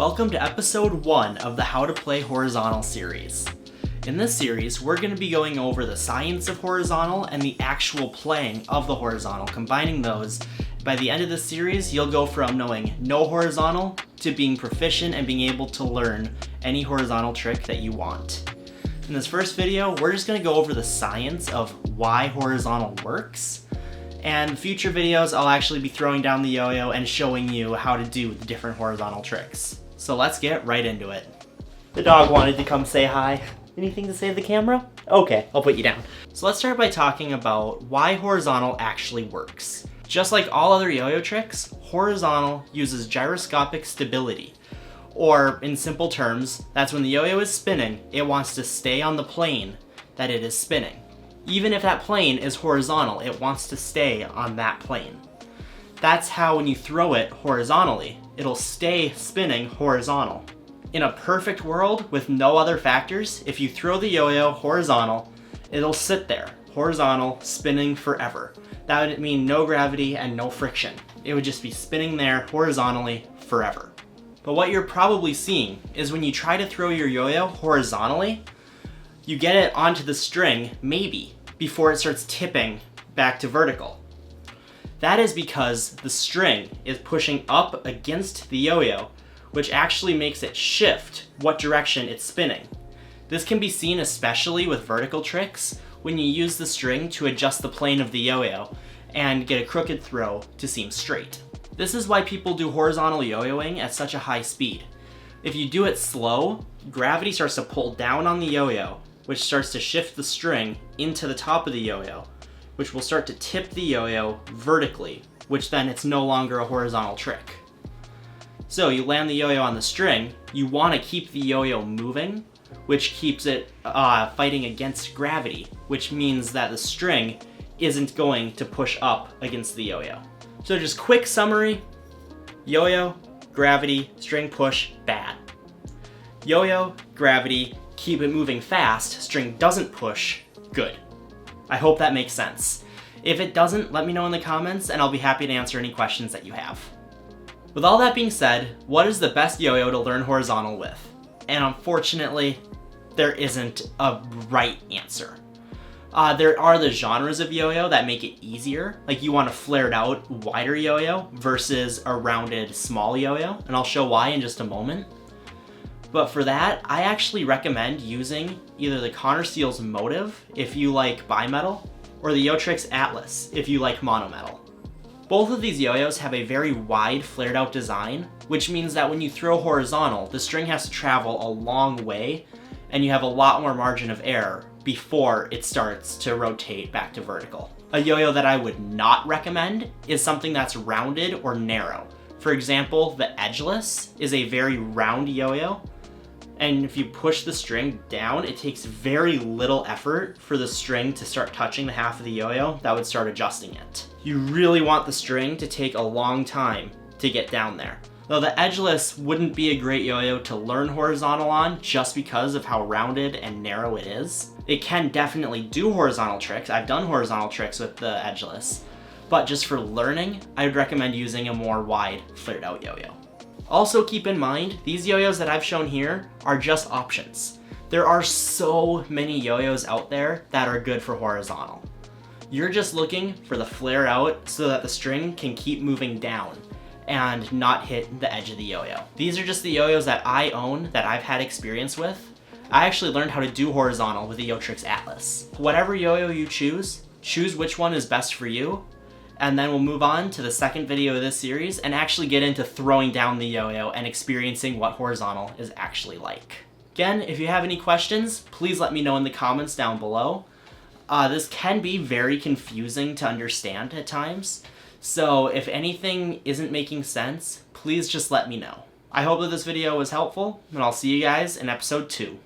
Welcome to episode 1 of the How to Play Horizontal series. In this series, we're going to be going over the science of horizontal and the actual playing of the horizontal, combining those. By the end of this series, you'll go from knowing no horizontal to being proficient and being able to learn any horizontal trick that you want. In this first video, we're just going to go over the science of why horizontal works. And future videos, I'll actually be throwing down the yo-yo and showing you how to do the different horizontal tricks. So let's get right into it. The dog wanted to come say hi. Anything to say to the camera? Okay, I'll put you down. So let's start by talking about why horizontal actually works. Just like all other yo-yo tricks, horizontal uses gyroscopic stability. Or, in simple terms, that's when the yo-yo is spinning, it wants to stay on the plane that it is spinning. Even if that plane is horizontal, it wants to stay on that plane. That's how when you throw it horizontally, it'll stay spinning horizontal. In a perfect world with no other factors, if you throw the yo-yo horizontal, it'll sit there, horizontal, spinning forever. That would mean no gravity and no friction. It would just be spinning there horizontally forever. But what you're probably seeing is when you try to throw your yo-yo horizontally, you get it onto the string, maybe, before it starts tipping back to vertical. That is because the string is pushing up against the yo-yo, which actually makes it shift what direction it's spinning. This can be seen especially with vertical tricks when you use the string to adjust the plane of the yo-yo and get a crooked throw to seem straight. This is why people do horizontal yo-yoing at such a high speed. If you do it slow, gravity starts to pull down on the yo-yo, which starts to shift the string into the top of the yo-yo, which will start to tip the yo-yo vertically, which then it's no longer a horizontal trick. So you land the yo-yo on the string, you want to keep the yo-yo moving, which keeps it fighting against gravity, which means that the string isn't going to push up against the yo-yo. So just quick summary: yo-yo, gravity, string push, bad. Yo-yo, gravity, keep it moving fast, string doesn't push, good. I hope that makes sense. If it doesn't, let me know in the comments and I'll be happy to answer any questions that you have. With all that being said, what is the best yo-yo to learn horizontal with? And unfortunately, there isn't a right answer. There are the genres of yo-yo that make it easier, like you want a flared out, wider yo-yo versus a rounded, small yo-yo, and I'll show why in just a moment. But for that, I actually recommend using either the Connor Steele's Motive, if you like bimetal, or the RicksTricks Atlas, if you like monometal. Both of these yo-yos have a very wide, flared out design, which means that when you throw horizontal, the string has to travel a long way, and you have a lot more margin of error before it starts to rotate back to vertical. A yo-yo that I would not recommend is something that's rounded or narrow. For example, the Edgeless is a very round yo-yo, and if you push the string down, it takes very little effort for the string to start touching the half of the yo-yo that would start adjusting it. You really want the string to take a long time to get down there. Though the Edgeless wouldn't be a great yo-yo to learn horizontal on just because of how rounded and narrow it is. It can definitely do horizontal tricks. I've done horizontal tricks with the Edgeless, but just for learning, I would recommend using a more wide, flared out yo-yo. Also keep in mind, these yo-yos that I've shown here are just options. There are so many yo-yos out there that are good for horizontal. You're just looking for the flare out so that the string can keep moving down and not hit the edge of the yo-yo. These are just the yo-yos that I own, that I've had experience with. I actually learned how to do horizontal with the RicksTricks Atlas. Whatever yo-yo you choose which one is best for you, and then we'll move on to the second video of this series and actually get into throwing down the yo-yo and experiencing what horizontal is actually like. Again, if you have any questions, please let me know in the comments down below. This can be very confusing to understand at times, so if anything isn't making sense, please just let me know. I hope that this video was helpful, and I'll see you guys in episode 2.